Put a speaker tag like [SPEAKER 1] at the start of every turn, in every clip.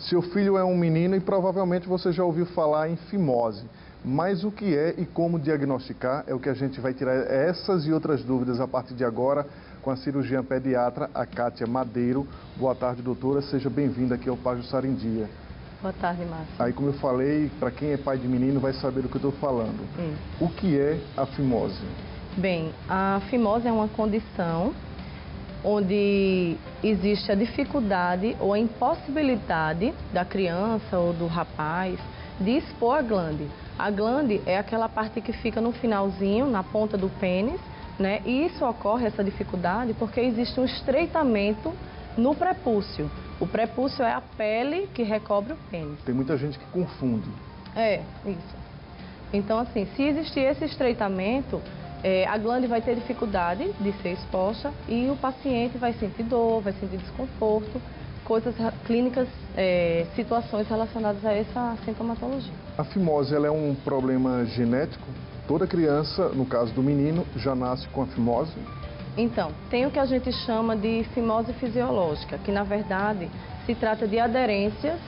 [SPEAKER 1] Seu filho é um menino e provavelmente você já ouviu falar em fimose. Mas o que é e como diagnosticar é o que a gente vai tirar essas e outras dúvidas a partir de agora com a cirurgiã pediatra, a Kátia Madeiro. Boa tarde, doutora. Seja bem-vinda aqui ao Pajuçara em Dia.
[SPEAKER 2] Boa tarde, Márcio.
[SPEAKER 1] Aí, como eu falei, para quem é pai de menino vai saber do que eu estou falando. O que é a fimose?
[SPEAKER 2] Bem, a fimose é uma condição onde existe a dificuldade ou a impossibilidade da criança ou do rapaz de expor a glande. A glande é aquela parte que fica no finalzinho, na ponta do pênis, né? E isso ocorre, essa dificuldade, porque existe um estreitamento no prepúcio. O prepúcio é a pele que recobre o pênis.
[SPEAKER 1] Tem muita gente que confunde.
[SPEAKER 2] É, isso. Então, assim, se existir esse estreitamento, a glande vai ter dificuldade de ser exposta e o paciente vai sentir dor, vai sentir desconforto, coisas clínicas, situações relacionadas a essa sintomatologia.
[SPEAKER 1] A fimose, ela é um problema genético? Toda criança, no caso do menino, já nasce com a fimose?
[SPEAKER 2] Então, tem o que a gente chama de fimose fisiológica, que na verdade se trata de aderências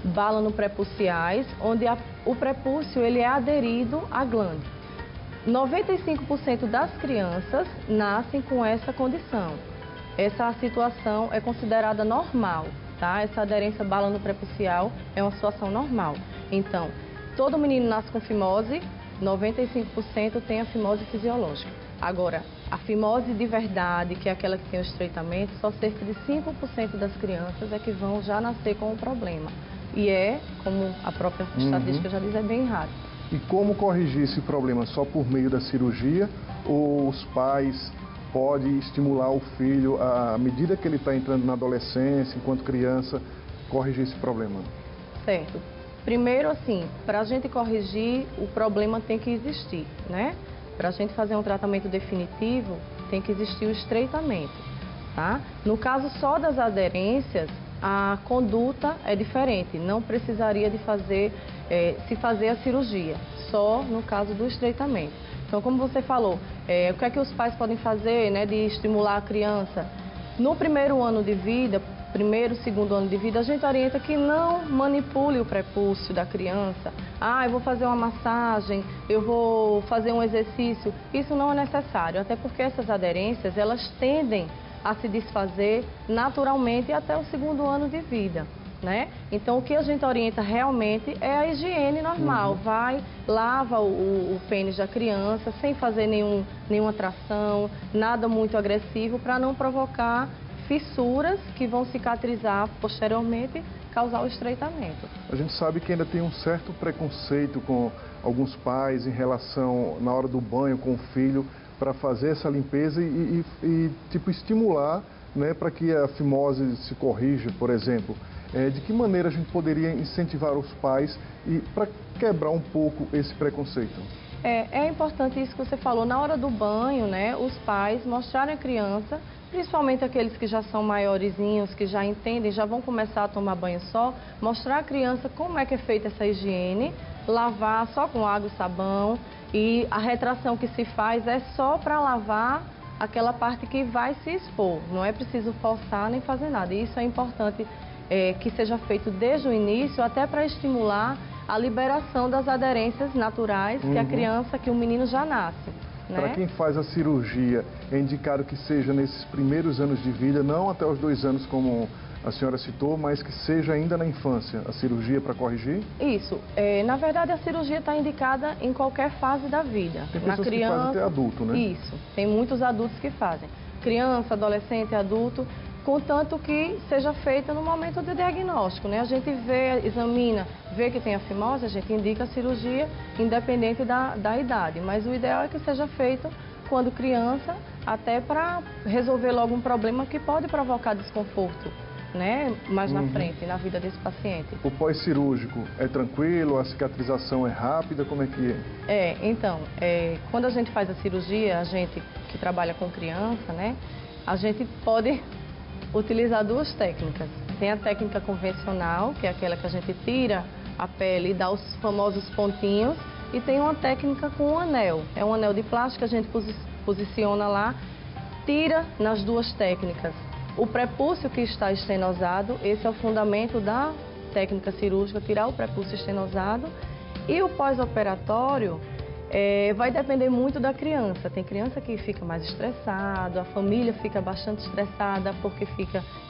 [SPEAKER 2] balano-prepuciais, onde o prepúcio ele é aderido à glande. 95% das crianças nascem com essa condição. Essa situação é considerada normal, tá? Essa aderência balano-prepucial é uma situação normal. Então, todo menino nasce com fimose, 95% tem a fimose fisiológica. Agora, a fimose de verdade, que é aquela que tem o estreitamento, só cerca de 5% das crianças é que vão já nascer com o problema. E como a própria estatística já diz, é bem raro.
[SPEAKER 1] E como corrigir esse problema? Só por meio da cirurgia? Ou os pais podem estimular o filho, à medida que ele está entrando na adolescência, enquanto criança, corrigir esse problema?
[SPEAKER 2] Certo. Primeiro, assim, para a gente corrigir, o problema tem que existir, né? Para a gente fazer um tratamento definitivo, tem que existir o estreitamento, tá? No caso só das aderências, a conduta é diferente, não precisaria de se fazer a cirurgia, só no caso do estreitamento. Então, como você falou, o que é que os pais podem fazer, né, de estimular a criança? No primeiro ano de vida, segundo ano de vida, a gente orienta que não manipule o prepúcio da criança. Eu vou fazer uma massagem, eu vou fazer um exercício. Isso não é necessário, até porque essas aderências, elas tendem a se desfazer naturalmente até o segundo ano de vida, né? Então, o que a gente orienta realmente é a higiene normal. Vai, lava o pênis da criança, sem fazer nenhuma tração, nada muito agressivo, para não provocar fissuras que vão cicatrizar posteriormente, causar o estreitamento.
[SPEAKER 1] A gente sabe que ainda tem um certo preconceito com alguns pais em relação, na hora do banho com o filho, para fazer essa limpeza e tipo, estimular, né, para que a fimose se corrija, por exemplo. De que maneira a gente poderia incentivar os pais para quebrar um pouco esse preconceito?
[SPEAKER 2] É importante isso que você falou. Na hora do banho, né, os pais mostrarem à criança, principalmente aqueles que já são maiorzinhos, que já entendem, já vão começar a tomar banho só, mostrar à criança como é que é feita essa higiene, lavar só com água e sabão, e a retração que se faz é só para lavar aquela parte que vai se expor, não é preciso forçar nem fazer nada. E isso é importante que seja feito desde o início, até para estimular a liberação das aderências naturais que a criança, que o menino já nasce. Né?
[SPEAKER 1] Para quem faz a cirurgia, é indicado que seja nesses primeiros anos de vida, não até os 2 anos como a senhora citou, mas que seja ainda na infância, a cirurgia para corrigir?
[SPEAKER 2] Isso. Na verdade, a cirurgia está indicada em qualquer fase da vida.
[SPEAKER 1] Tem pessoas que fazem até adulto, né?
[SPEAKER 2] Isso. Tem muitos adultos que fazem. Criança, adolescente, adulto, contanto que seja feita no momento do diagnóstico, né? A gente examina, vê que tem a fimose, a gente indica a cirurgia independente da idade. Mas o ideal é que seja feito quando criança, até para resolver logo um problema que pode provocar desconforto, né, mais na frente, na vida desse paciente.
[SPEAKER 1] O pós-cirúrgico é tranquilo? A cicatrização é rápida? Como é que é?
[SPEAKER 2] Então, quando a gente faz a cirurgia, a gente que trabalha com criança, né, a gente pode utilizar 2 técnicas. Tem a técnica convencional, que é aquela que a gente tira a pele e dá os famosos pontinhos, e tem uma técnica com um anel. É um anel de plástico, a gente posiciona lá, tira nas 2 técnicas. O prepúcio que está estenosado, esse é o fundamento da técnica cirúrgica, tirar o prepúcio estenosado. E o pós-operatório vai depender muito da criança. Tem criança que fica mais estressada, a família fica bastante estressada porque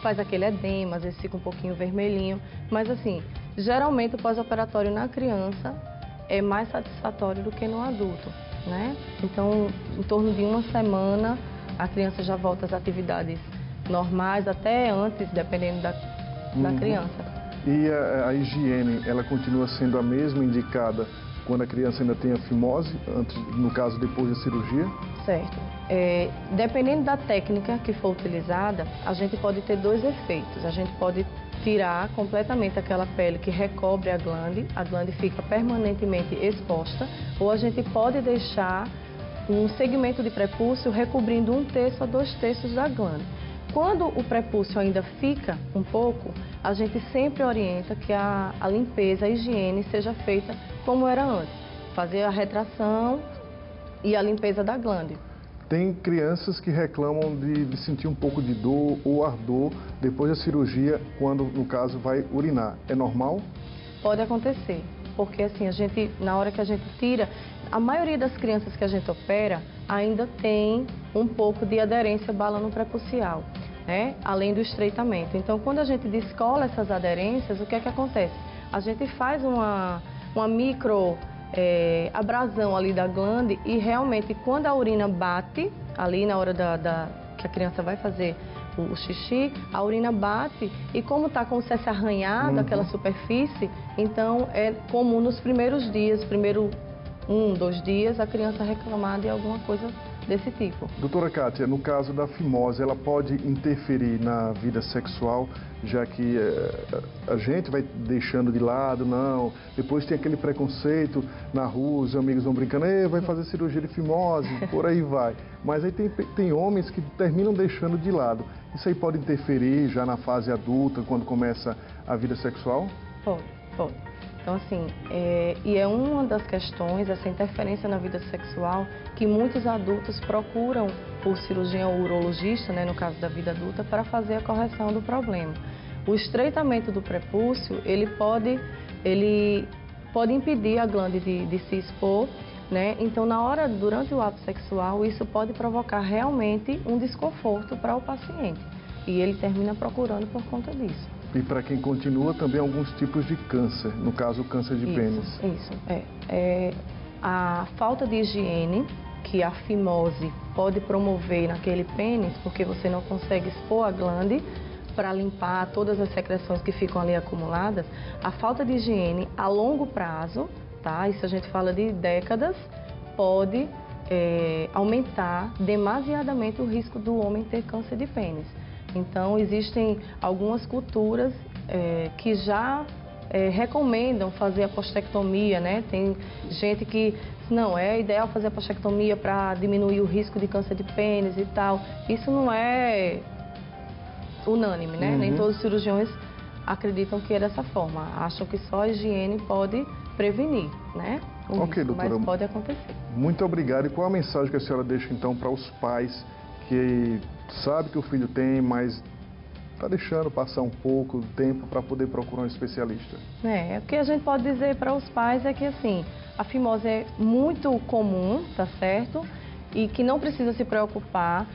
[SPEAKER 2] faz aquele edema, às vezes fica um pouquinho vermelhinho. Mas assim, geralmente o pós-operatório na criança é mais satisfatório do que no adulto, né? Então, em torno de uma semana, a criança já volta às atividades normais, até antes, dependendo da criança.
[SPEAKER 1] E a higiene, ela continua sendo a mesma indicada quando a criança ainda tem a fimose, antes, no caso depois da cirurgia?
[SPEAKER 2] Certo. Dependendo da técnica que for utilizada, a gente pode ter dois efeitos. A gente pode tirar completamente aquela pele que recobre a glande fica permanentemente exposta, ou a gente pode deixar um segmento de prepúcio recobrindo 1/3 a 2/3 da glande. Quando o prepúcio ainda fica um pouco, a gente sempre orienta que a limpeza, a higiene seja feita como era antes. Fazer a retração e a limpeza da glande.
[SPEAKER 1] Tem crianças que reclamam de sentir um pouco de dor ou ardor depois da cirurgia, quando, no caso, vai urinar. É normal?
[SPEAKER 2] Pode acontecer, porque assim, na hora que a gente tira, a maioria das crianças que a gente opera ainda tem um pouco de aderência balano-prepucial, né? Além do estreitamento. Então, quando a gente descola essas aderências, o que é que acontece? A gente faz uma micro abrasão ali da glande e realmente quando a urina bate, ali na hora que a criança vai fazer o xixi, a urina bate e como está como se fosse arranhada aquela superfície, então é comum nos primeiros dias, primeiro 1, 2 dias, a criança reclamar de alguma coisa desse tipo.
[SPEAKER 1] Doutora Kátia, no caso da fimose, ela pode interferir na vida sexual, já que a gente vai deixando de lado, não, depois tem aquele preconceito na rua, os amigos vão brincando, vai fazer cirurgia de fimose, por aí vai. Mas aí tem homens que terminam deixando de lado. Isso aí pode interferir já na fase adulta, quando começa a vida sexual?
[SPEAKER 2] Pode. Então, assim, e é uma das questões, essa interferência na vida sexual, que muitos adultos procuram o cirurgião urologista, né, no caso da vida adulta, para fazer a correção do problema. O estreitamento do prepúcio, ele pode impedir a glande de se expor, né? Então, durante o ato sexual, isso pode provocar realmente um desconforto para o paciente. E ele termina procurando por conta disso.
[SPEAKER 1] E para quem continua, também alguns tipos de câncer, no caso o câncer de pênis.
[SPEAKER 2] Isso. A falta de higiene que a fimose pode promover naquele pênis, porque você não consegue expor a glande para limpar todas as secreções que ficam ali acumuladas. A falta de higiene a longo prazo, tá? Isso a gente fala de décadas, pode aumentar demasiadamente o risco do homem ter câncer de pênis. Então, existem algumas culturas que já recomendam fazer a postectomia, né? Tem gente que não, é ideal fazer a postectomia para diminuir o risco de câncer de pênis e tal. Isso não é unânime, né? Nem todos os cirurgiões acreditam que é dessa forma. Acham que só a higiene pode prevenir, né?
[SPEAKER 1] Ok, doutora.
[SPEAKER 2] Mas pode acontecer.
[SPEAKER 1] Muito obrigado. E qual a mensagem que a senhora deixa, então, para os pais que sabe que o filho tem, mas está deixando passar um pouco de tempo para poder procurar um especialista?
[SPEAKER 2] O que a gente pode dizer para os pais é que, assim, a fimose é muito comum, tá certo? E que não precisa se preocupar.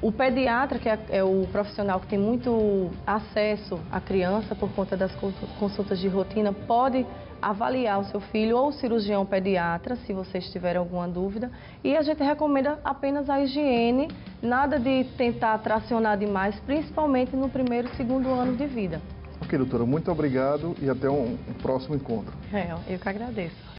[SPEAKER 2] O pediatra, que é o profissional que tem muito acesso à criança por conta das consultas de rotina, pode avaliar o seu filho ou o cirurgião pediatra, se vocês tiverem alguma dúvida. E a gente recomenda apenas a higiene, nada de tentar tracionar demais, principalmente no primeiro e segundo ano de vida.
[SPEAKER 1] Ok, doutora, muito obrigado e até um próximo encontro.
[SPEAKER 2] Eu que agradeço.